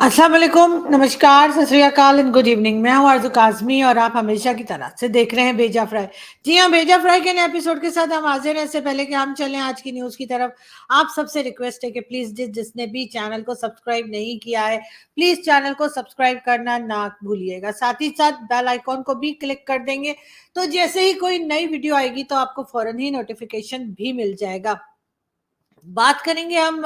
अस्सलाम वालेकुम, नमस्कार, सत श्री अकाल एंड गुड इवनिंग। मैं हूं आरज़ू काज़मी और आप हमेशा की तरह से देख रहे हैं भेजा फ्राई। जी हाँ, भेजा फ्राई के नए एपिसोड के साथ हम हाजिर हैं। इससे पहले कि हम चलें आज की न्यूज़ की तरफ, आप सबसे रिक्वेस्ट है कि प्लीज़ जिसने भी चैनल को सब्सक्राइब नहीं किया है, प्लीज़ चैनल को सब्सक्राइब करना ना भूलिएगा। साथ ही साथ बेल आइकॉन को भी क्लिक कर देंगे, तो जैसे ही कोई नई वीडियो आएगी तो आपको फ़ौरन ही नोटिफिकेशन भी मिल जाएगा। बात करेंगे हम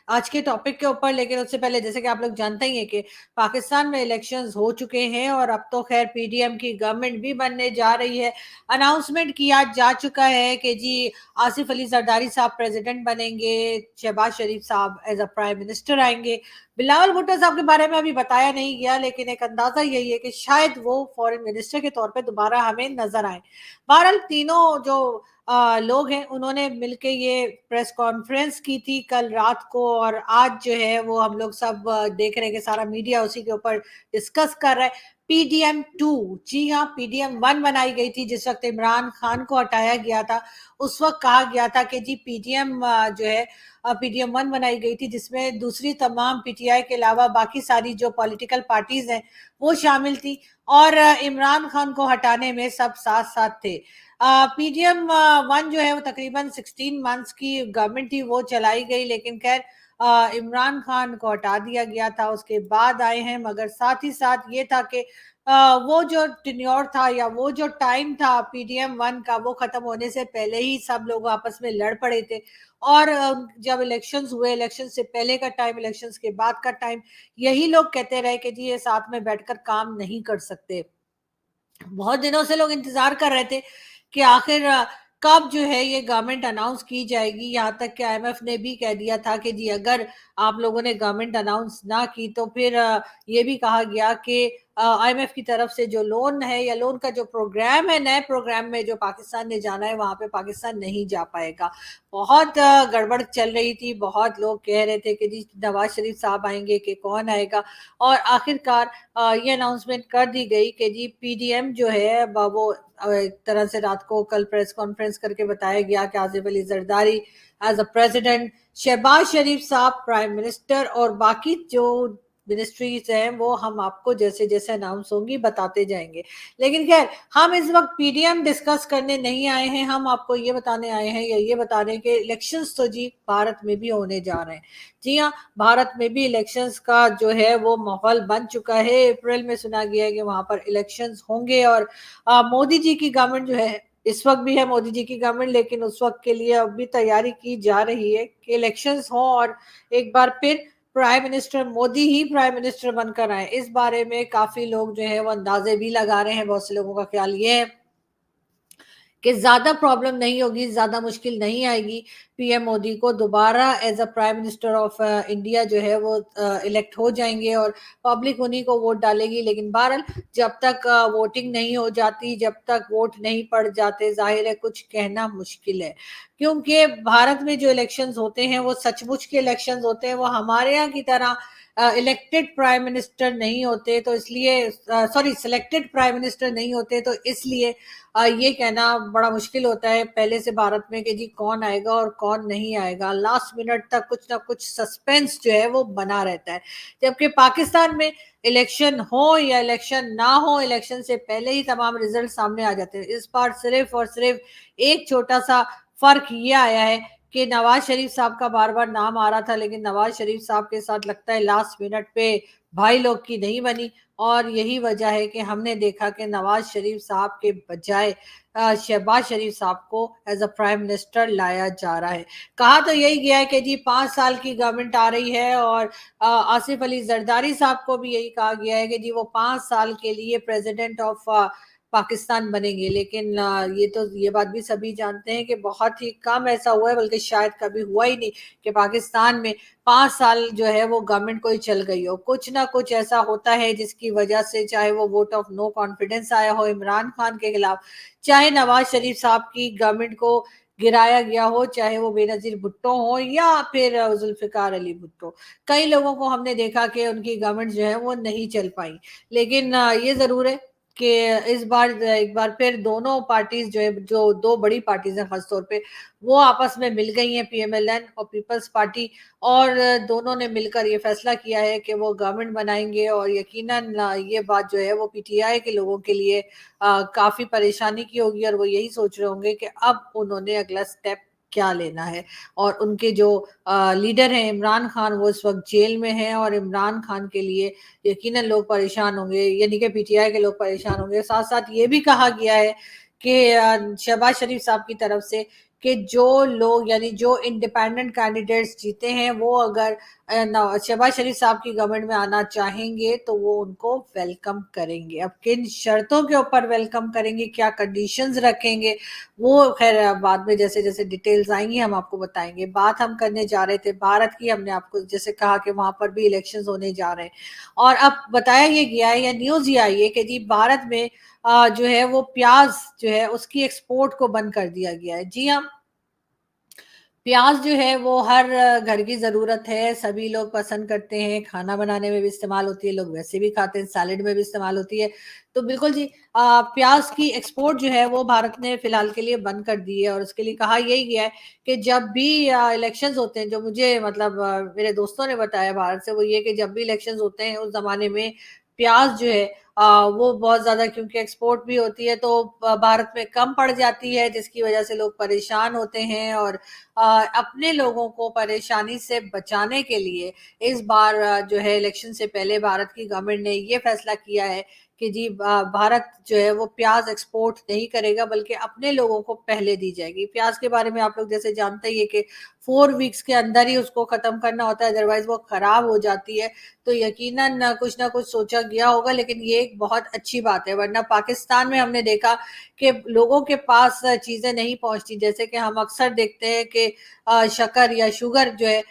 आज के टॉपिक के ऊपर, लेकिन उससे पहले जैसे कि आप लोग जानते ही हैं कि पाकिस्तान में इलेक्शंस हो चुके हैं और अब तो खैर पीडीएम की गवर्नमेंट भी बनने जा रही है। अनाउंसमेंट किया जा चुका है कि जी आसिफ अली जरदारी साहब प्रेसिडेंट बनेंगे, शहबाज शरीफ साहब एज अ प्राइम मिनिस्टर आएंगे। बिलावल भुट्टो साहब के बारे में अभी बताया नहीं गया, लेकिन एक अंदाजा यही है कि शायद वो फॉरेन मिनिस्टर के तौर पर दोबारा हमें नजर आए। बहरहाल तीनों जो लोग हैं उन्होंने मिलके ये प्रेस कॉन्फ्रेंस की थी कल रात को, और आज जो है वो हम लोग सब देख रहे हैं कि सारा मीडिया उसी के ऊपर डिस्कस कर रहा है। पीडीएम 2, जी हाँ, पीडीएम 1 बनाई गई थी जिस वक्त इमरान खान को हटाया गया था। उस वक्त कहा गया था कि जी पीडीएम जो है पीडीएम 1 बनाई गई थी जिसमें दूसरी तमाम पीटीआई के अलावा बाकी सारी जो पॉलिटिकल पार्टीज हैं वो शामिल थी, और इमरान खान को हटाने में सब साथ साथ थे। पीडीएम 1 जो है वो तकरीबन 16 मंथ्स की गवर्नमेंट थी, वो चलाई गई, लेकिन खैर इमरान खान को हटा दिया गया था, उसके बाद आए हैं। मगर साथ ही साथ ये था कि वो जो टिन्योर था या वो जो टाइम था पीडीएम 1 का, वो खत्म होने से पहले ही सब लोग आपस में लड़ पड़े थे। और जब इलेक्शंस हुए, इलेक्शन से पहले का टाइम, इलेक्शंस के बाद का टाइम, यही लोग कहते रहे कि जी ये साथ में बैठकर काम नहीं कर सकते। बहुत दिनों से लोग इंतजार कर रहे थे कि आखिर कब जो है ये गवर्नमेंट अनाउंस की जाएगी। यहाँ तक कि आईएमएफ ने भी कह दिया था कि जी अगर आप लोगों ने गवर्नमेंट अनाउंस ना की तो फिर ये भी कहा गया कि आईएमएफ की तरफ से जो लोन है या लोन का जो प्रोग्राम है, नए प्रोग्राम में जो पाकिस्तान ने जाना है वहां पे पाकिस्तान नहीं जा पाएगा। बहुत गड़बड़ चल रही थी, बहुत लोग कह रहे थे कि जी नवाज शरीफ साहब आएंगे कि कौन आएगा, और आखिरकार ये अनाउंसमेंट कर दी गई कि जी पीडीएम जो है वो एक तरह से रात को कल प्रेस कॉन्फ्रेंस करके बताया गया कि Asif Ali Zardari as a president, Shehbaz Sharif साहब प्राइम मिनिस्टर, और बाकी जो मिनिस्ट्रीज हैं वो हम आपको जैसे जैसे अनाउंस होंगी बताते जाएंगे। लेकिन खैर हम इस वक्त पीडीएम डिस्कस करने नहीं आए हैं, हम आपको ये बताने आए हैं या ये बता रहे हैं कि इलेक्शंस तो जी भारत में भी होने जा रहे हैं। जी हाँ, भारत में भी इलेक्शंस का जो है वो माहौल बन चुका है। अप्रैल में सुना गया है कि वहां पर इलेक्शंस होंगे, और मोदी जी की गवर्नमेंट जो है, इस वक्त भी है मोदी जी की गवर्नमेंट, लेकिन उस वक्त के लिए अब भी तैयारी की जा रही है कि इलेक्शंस हो और एक बार फिर प्राइम मिनिस्टर मोदी ही प्राइम मिनिस्टर बनकर आए। इस बारे में काफी लोग जो है वो अंदाजे भी लगा रहे हैं। बहुत से लोगों का ख्याल ये है कि ज्यादा प्रॉब्लम नहीं होगी, ज्यादा मुश्किल नहीं आएगी पीएम मोदी को दोबारा as a prime minister of India जो है वो इलेक्ट हो जाएंगे और पब्लिक उन्हीं को वोट डालेगी। लेकिन बहरहाल जब तक वोटिंग नहीं हो जाती, जब तक वोट नहीं पड़ जाते, जाहिर है कुछ कहना मुश्किल है, क्योंकि भारत में जो इलेक्शंस होते हैं वो सचमुच के इलेक्शंस होते हैं, वो हमारे यहाँ की तरह इलेक्टेड प्राइम मिनिस्टर नहीं होते, तो इसलिए सॉरी सिलेक्टेड प्राइम मिनिस्टर नहीं होते, तो इसलिए ये कहना बड़ा मुश्किल होता है पहले से भारत में कि जी कौन आएगा और कौन नहीं आएगा। लास्ट मिनट तक कुछ ना कुछ सस्पेंस जो है वो बना रहता है। जबकि पाकिस्तान में इलेक्शन हो या इलेक्शन ना हो, इलेक्शन से पहले ही तमाम रिजल्ट सामने आ जाते हैं। इस बार सिर्फ और सिर्फ एक छोटा सा फर्क ये आया है कि नवाज शरीफ साहब का बार बार नाम आ रहा था, लेकिन नवाज शरीफ साहब के साथ लगता है लास्ट मिनट पे भाई लोग की नहीं बनी, और यही वजह है कि हमने देखा कि नवाज शरीफ साहब के बजाय शहबाज शरीफ साहब को एज अ प्राइम मिनिस्टर लाया जा रहा है। कहा तो यही गया है कि जी 5 साल की गवर्नमेंट आ रही है, और आसिफ अली जरदारी साहब को भी यही कहा गया है कि जी वो 5 साल के लिए प्रेसिडेंट ऑफ पाकिस्तान बनेंगे। लेकिन ये बात भी सभी जानते हैं कि बहुत ही कम ऐसा हुआ है, बल्कि शायद कभी हुआ ही नहीं कि पाकिस्तान में 5 साल जो है वो गवर्नमेंट कोई चल गई हो। कुछ ना कुछ ऐसा होता है जिसकी वजह से, चाहे वो वोट ऑफ नो कॉन्फिडेंस आया हो इमरान खान के खिलाफ, चाहे नवाज शरीफ साहब की गवर्नमेंट को गिराया गया हो, चाहे वो बेनजीर भुट्टो हो या फिर जुल्फिकार अली भुट्टो। कई लोगों को हमने देखा कि उनकी गवर्नमेंट जो है वो नहीं चल पाई। लेकिन ये जरूर है कि इस बार एक बार फिर दोनों पार्टीज जो है, जो दो बड़ी पार्टीज हैं खास तौर पे, वो आपस में मिल गई हैं, पीएमएलएन और पीपल्स पार्टी, और दोनों ने मिलकर ये फैसला किया है कि वो गवर्नमेंट बनाएंगे। और यकीनन ये बात जो है वो पीटीआई के लोगों के लिए काफी परेशानी की होगी, और वो यही सोच रहे होंगे कि अब उन्होंने अगला स्टेप क्या लेना है। और उनके जो लीडर हैं इमरान खान, वो इस वक्त जेल में हैं, और इमरान खान के लिए यकीनन लोग परेशान होंगे, यानी कि पीटीआई के लोग परेशान होंगे। साथ साथ ये भी कहा गया है कि शहबाज शरीफ साहब की तरफ से कि जो लोग, यानी जो इंडिपेंडेंट कैंडिडेट्स जीते हैं, वो अगर शहबाज शरीफ साहब की गवर्नमेंट में आना चाहेंगे तो वो उनको वेलकम करेंगे। अब किन शर्तों के ऊपर वेलकम करेंगे, क्या कंडीशंस रखेंगे, वो खैर बाद में जैसे जैसे डिटेल्स आएंगी हम आपको बताएंगे। बात हम करने जा रहे थे भारत की, हमने आपको जैसे कहा कि वहां पर भी इलेक्शंस होने जा रहे हैं, और अब बताया ये गया है या न्यूज ये आई है कि जी भारत में जो है वो प्याज जो है उसकी एक्सपोर्ट को बंद कर दिया गया है। जी हाँ, प्याज जो है वो हर घर की ज़रूरत है, सभी लोग पसंद करते हैं, खाना बनाने में भी इस्तेमाल होती है, लोग वैसे भी खाते हैं, सैलेड में भी इस्तेमाल होती है। तो बिल्कुल जी, प्याज की एक्सपोर्ट जो है वो भारत ने फिलहाल के लिए बंद कर दी है, और उसके लिए कहा यही गया है कि जब भी इलेक्शंस होते हैं, जो मुझे मतलब मेरे दोस्तों ने बताया भारत से, वो ये कि जब भी इलेक्शंस होते हैं उस ज़माने में प्याज जो है वो बहुत ज़्यादा, क्योंकि एक्सपोर्ट भी होती है तो भारत में कम पड़ जाती है, जिसकी वजह से लोग परेशान होते हैं। और अपने लोगों को परेशानी से बचाने के लिए इस बार जो है इलेक्शन से पहले भारत की गवर्नमेंट ने ये फैसला किया है कि जी भारत जो है वो प्याज एक्सपोर्ट नहीं करेगा, बल्कि अपने लोगों को पहले दी जाएगी। प्याज के बारे में आप लोग जैसे जानते ही है कि 4 वीक्स के अंदर ही उसको खत्म करना होता है, अदरवाइज वो खराब हो जाती है। तो यकीनन कुछ ना कुछ सोचा गया होगा, लेकिन ये एक बहुत अच्छी बात है, वरना पाकिस्तान में हमने देखा कि लोगों के पास चीजें नहीं पहुंचती। जैसे कि हम अक्सर देखते हैं कि शक्कर या शुगर जो है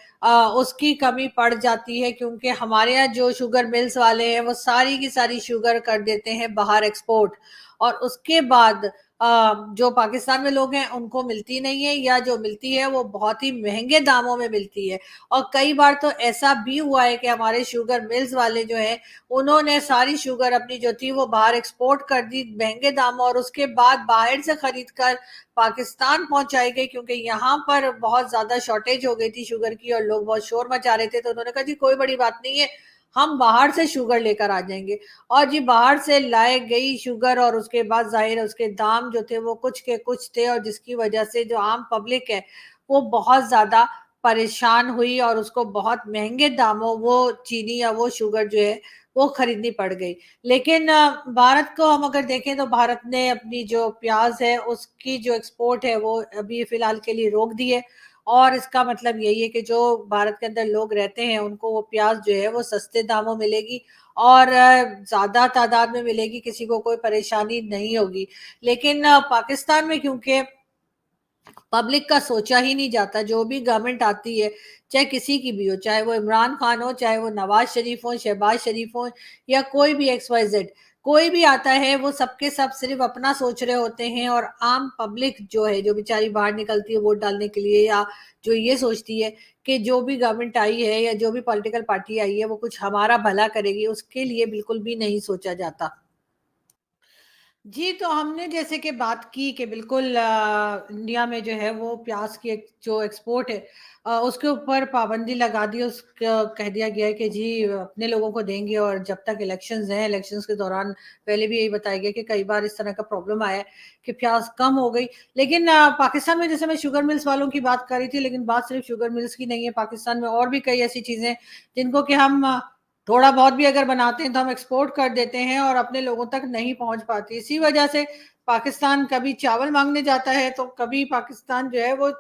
उसकी कमी पड़ जाती है, क्योंकि हमारे यहाँ जो शुगर मिल्स वाले हैं वो सारी की सारी शुगर कर देते हैं बाहर एक्सपोर्ट, और उसके बाद जो पाकिस्तान में लोग हैं उनको मिलती नहीं है, या जो मिलती है वो बहुत ही महंगे दामों में मिलती है। और कई बार तो ऐसा भी हुआ है कि हमारे शुगर मिल्स वाले जो हैं उन्होंने सारी शुगर अपनी जो थी वो बाहर एक्सपोर्ट कर दी महंगे दामों, और उसके बाद बाहर से खरीद कर पाकिस्तान पहुंचाई गई, क्योंकि यहाँ पर बहुत ज्यादा शॉर्टेज हो गई थी शुगर की और लोग बहुत शोर मचा रहे थे। तो उन्होंने कहा जी कोई बड़ी बात नहीं है, हम बाहर से शुगर लेकर आ जाएंगे। और जी बाहर से लाए गई शुगर, और उसके बाद जाहिर है उसके दाम जो थे वो कुछ के कुछ थे, और जिसकी वजह से जो आम पब्लिक है वो बहुत ज्यादा परेशान हुई, और उसको बहुत महंगे दामों वो चीनी या वो शुगर जो है वो खरीदनी पड़ गई। लेकिन भारत को हम अगर देखें तो भारत ने अपनी जो प्याज है उसकी जो एक्सपोर्ट है वो अभी फिलहाल के लिए रोक दी है, और इसका मतलब यही है कि जो भारत के अंदर लोग रहते हैं उनको वो प्याज जो है वो सस्ते दामों मिलेगी, और ज्यादा तादाद में मिलेगी, किसी को कोई परेशानी नहीं होगी। लेकिन पाकिस्तान में क्योंकि पब्लिक का सोचा ही नहीं जाता, जो भी गवर्नमेंट आती है चाहे किसी की भी हो, चाहे वो इमरान खान हो, चाहे वो नवाज शरीफ हो, शहबाज शरीफ हो, या कोई भी XYZ, कोई भी आता है वो सबके सब सिर्फ अपना सोच रहे होते हैं। और आम पब्लिक जो है, जो बेचारी बाहर निकलती है वोट डालने के लिए, या जो ये सोचती है कि जो भी गवर्नमेंट आई है या जो भी पॉलिटिकल पार्टी आई है वो कुछ हमारा भला करेगी, उसके लिए बिल्कुल भी नहीं सोचा जाता। जी, तो हमने जैसे कि बात की कि बिल्कुल इंडिया में जो है वो प्याज की जो एक्सपोर्ट है उसके ऊपर पाबंदी लगा दी, उसका कह दिया गया है कि जी अपने लोगों को देंगे, और जब तक इलेक्शंस हैं, इलेक्शंस के दौरान पहले भी यही बताया गया कि कई बार इस तरह का प्रॉब्लम आया है कि प्याज कम हो गई। लेकिन पाकिस्तान में जैसे मैं शुगर मिल्स वालों की बात कर रही थी, लेकिन बात सिर्फ शुगर मिल्स की नहीं है, पाकिस्तान में और भी कई ऐसी चीजें जिनको कि हम थोड़ा बहुत भी अगर बनाते हैं तो हम एक्सपोर्ट कर देते हैं, और अपने लोगों तक नहीं पहुंच पाती। इसी वजह से पाकिस्तान कभी चावल मांगने जाता है तो कभी पाकिस्तान जो है वो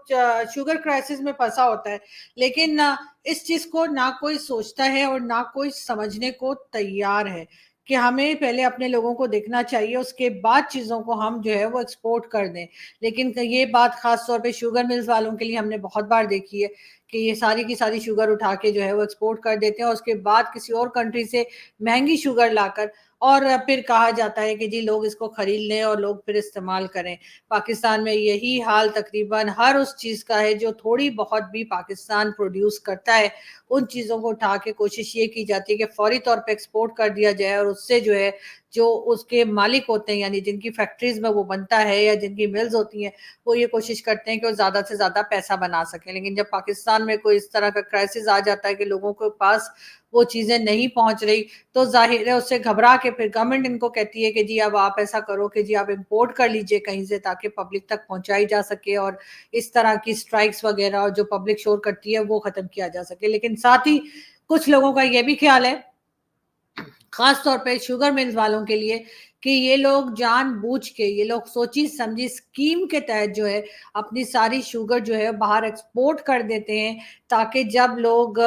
शुगर क्राइसिस में फंसा होता है। लेकिन इस चीज को ना कोई सोचता है और ना कोई समझने को तैयार है कि हमें पहले अपने लोगों को देखना चाहिए, उसके बाद चीजों को हम जो है वो एक्सपोर्ट कर दें। लेकिन ये बात खास तौर पे शुगर मिल्स वालों के लिए हमने बहुत बार देखी है कि ये सारी की सारी शुगर उठा के जो है वो एक्सपोर्ट कर देते हैं, और उसके बाद किसी और कंट्री से महंगी शुगर लाकर, और फिर कहा जाता है कि जी लोग इसको खरीद लें और लोग फिर इस्तेमाल करें। पाकिस्तान में यही हाल तकरीबन हर उस चीज़ का है जो थोड़ी बहुत भी पाकिस्तान प्रोड्यूस करता है, उन चीज़ों को उठा के कोशिश ये की जाती है कि फौरी तौर पे एक्सपोर्ट कर दिया जाए, और उससे जो है जो उसके मालिक होते हैं, यानी जिनकी फैक्ट्रीज में वो बनता है या जिनकी मिल्स होती हैं, वो ये कोशिश करते हैं कि वो ज़्यादा से ज़्यादा पैसा बना सकें। लेकिन जब पाकिस्तान में कोई इस तरह का क्राइसिस आ जाता है कि लोगों के पास वो चीज़ें नहीं पहुंच रही, तो जाहिर है उससे घबरा के फिर गवर्नमेंट इनको कहती है कि जी अब आप ऐसा करो कि जी आप इंपोर्ट कर लीजिए कहीं से, ताकि पब्लिक तक पहुंचाई जा सके और इस तरह की स्ट्राइक्स वगैरह और जो पब्लिक शोर करती है वो खत्म किया जा सके। लेकिन साथ ही कुछ लोगों का ये भी ख्याल है, खास तौर पे शुगर मिल्स वालों के लिए, कि ये लोग जानबूझ के, ये लोग सोची समझी स्कीम के तहत जो है अपनी सारी शुगर जो है बाहर एक्सपोर्ट कर देते हैं, ताकि जब लोग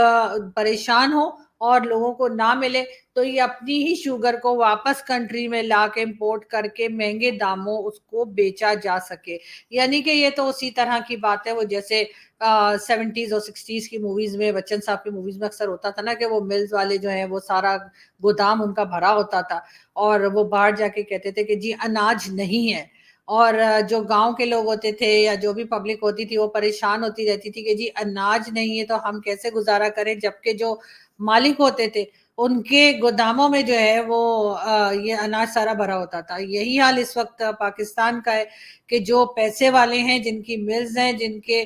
परेशान हो और लोगों को ना मिले तो ये अपनी ही शुगर को वापस कंट्री में ला के इम्पोर्ट करके महंगे दामों उसको बेचा जा सके। यानी कि ये तो उसी तरह की बात है, वो जैसे 70s और 60s की मूवीज में, बच्चन साहब की मूवीज में अक्सर होता था ना कि वो मिल्स वाले जो है वो सारा गोदाम उनका भरा होता था और वो बाहर जाके कहते थे कि जी अनाज नहीं है, और जो गांव के लोग होते थे या जो भी पब्लिक होती थी वो परेशान होती रहती थी कि जी अनाज नहीं है तो हम कैसे गुजारा करें, जबकि जो मालिक होते थे उनके गोदामों में जो है वो ये अनाज सारा भरा होता था। यही हाल इस वक्त पाकिस्तान का है कि जो पैसे वाले हैं, जिनकी मिल्स हैं, जिनके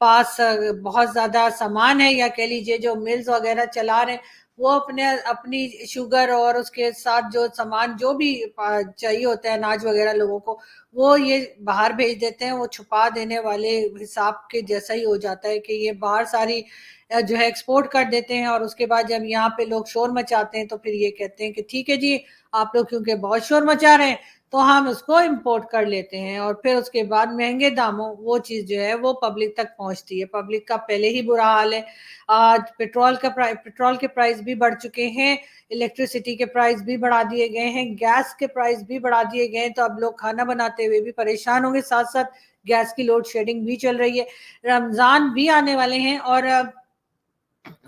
पास बहुत ज्यादा सामान है, या कह लीजिए जो मिल्स वगैरह चला रहे हैं, वो अपने अपनी शुगर और उसके साथ जो सामान जो भी चाहिए होता है अनाज वगैरह लोगों को, वो ये बाहर भेज देते हैं। वो छुपा देने वाले हिसाब के जैसा ही हो जाता है कि ये बाहर सारी जो है एक्सपोर्ट कर देते हैं, और उसके बाद जब यहाँ पे लोग शोर मचाते हैं तो फिर ये कहते हैं कि ठीक है जी, आप लोग क्योंकि बहुत शोर मचा रहे हैं तो हम उसको इंपोर्ट कर लेते हैं, और फिर उसके बाद महंगे दामों वो चीज जो है वो पब्लिक तक पहुंचती है। पब्लिक का पहले ही बुरा हाल है, आज पेट्रोल के प्राइस भी बढ़ चुके हैं, इलेक्ट्रिसिटी के प्राइस भी बढ़ा दिए गए हैं, गैस के प्राइस भी बढ़ा दिए गए हैं, तो अब लोग खाना बनाते हुए भी परेशान होंगे, साथ साथ गैस की लोड शेडिंग भी चल रही है। रमजान भी आने वाले हैं, और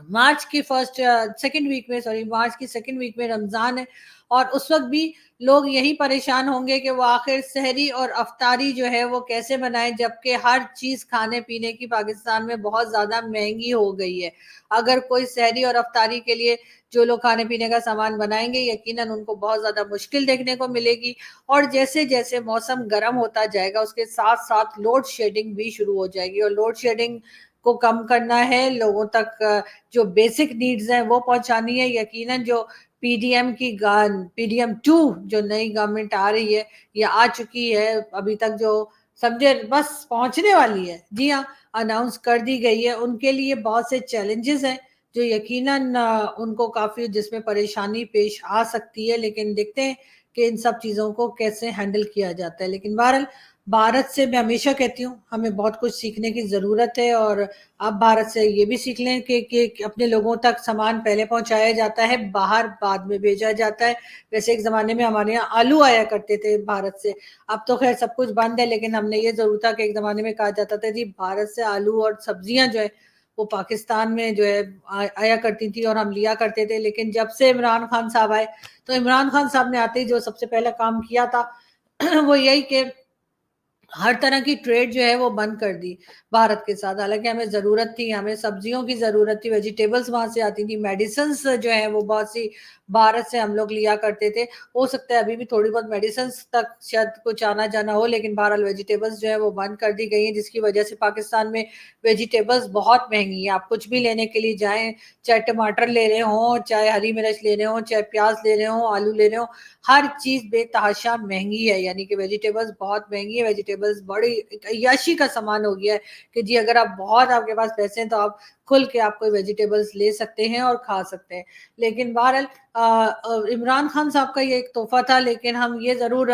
मार्च की मार्च की सेकेंड वीक में रमजान है, और उस वक्त भी लोग यही परेशान होंगे कि वो आखिर सहरी और अफ्तारी जो है वो कैसे बनाएं, जबकि हर चीज खाने पीने की पाकिस्तान में बहुत ज्यादा महंगी हो गई है। अगर कोई सहरी और अफ्तारी के लिए जो लोग खाने पीने का सामान बनाएंगे, यकीनन उनको बहुत ज्यादा मुश्किल देखने को मिलेगी, और जैसे जैसे मौसम गर्म होता जाएगा उसके साथ साथ लोड शेडिंग भी शुरू हो जाएगी, और लोड शेडिंग को कम करना है, लोगों तक जो बेसिक नीड्स हैं वो पहुंचानी है। यकीनन जो पीडीएम 2 जो नई गवर्नमेंट आ रही है या आ चुकी है, अभी तक जो समझे बस पहुंचने वाली है, जी हाँ, अनाउंस कर दी गई है, उनके लिए बहुत से चैलेंजेस हैं जो यकीनन उनको काफी, जिसमें परेशानी पेश आ सकती है, लेकिन देखते हैं कि इन सब चीजों को कैसे हैंडल किया जाता है। लेकिन बहरहाल भारत से मैं हमेशा कहती हूँ हमें बहुत कुछ सीखने की जरूरत है, और आप भारत से ये भी सीख लें कि अपने लोगों तक सामान पहले पहुंचाया जाता है, बाहर बाद में भेजा जाता है। वैसे एक जमाने में हमारे यहाँ आलू आया करते थे भारत से, अब तो खैर सब कुछ बंद है, लेकिन हमने ये जरूर था कि एक जमाने में कहा जाता था जी भारत से आलू और सब्जियां जो है वो पाकिस्तान में जो है आया करती थी और हम लिया करते थे। लेकिन जब से इमरान खान साहब आए, तो इमरान खान साहब ने आते ही जो सबसे पहला काम किया था वो यही कि हर तरह की ट्रेड जो है वो बंद कर दी भारत के साथ। हालांकि हमें जरूरत थी, हमें सब्जियों की जरूरत थी, वेजिटेबल्स वहां से आती थी, मेडिसिन जो है वो बहुत सी भारत से हम लोग लिया करते थे। हो सकता है अभी भी थोड़ी बहुत मेडिसिन तक शायद कुछ आना जाना हो, लेकिन बहरहाल वेजिटेबल्स जो है वो बंद कर दी गई है, जिसकी वजह से पाकिस्तान में वेजिटेबल्स बहुत महंगी है। आप कुछ भी लेने के लिए जाएं, चाहे टमाटर ले रहे हो, चाहे हरी मिर्च ले रहे हो, चाहे प्याज ले रहे हो, आलू ले रहे हो, हर चीज बेतहाशा महंगी है। यानी कि वेजिटेबल्स बहुत महंगी है, वेजिटेबल्स बड़ी अय्याशी का सामान हो गया है कि जी अगर आप बहुत आपके पास पैसे हैं तो आप खुल के आप कोई वेजिटेबल्स ले सकते हैं और खा सकते हैं। लेकिन बहरहाल इमरान खान साहब का ये एक तोहफा था, लेकिन हम ये जरूर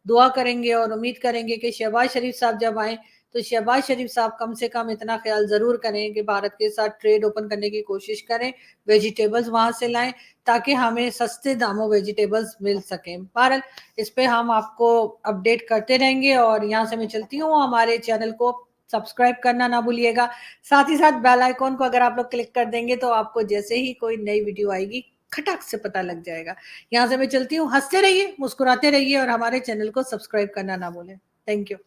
दुआ करेंगे और उम्मीद करेंगे कि शहबाज शरीफ साहब जब आए तो शहबाज शरीफ साहब कम से कम इतना ख्याल जरूर करें कि भारत के साथ ट्रेड ओपन करने की कोशिश करें, वेजिटेबल्स वहां से लाएं ताकि हमें सस्ते दामों वेजिटेबल्स मिल सकें। बहरहाल इस पे हम आपको अपडेट करते रहेंगे, और यहाँ से मैं चलती हूँ, हमारे चैनल को सब्सक्राइब करना ना भूलिएगा। साथ ही साथ बेल आइकॉन को अगर आप लोग क्लिक कर देंगे तो आपको जैसे ही कोई नई वीडियो आएगी खटक से पता लग जाएगा। यहाँ से मैं चलती हूँ, हंसते रहिए, मुस्कुराते रहिए, और हमारे चैनल को सब्सक्राइब करना ना भूलें। Thank you.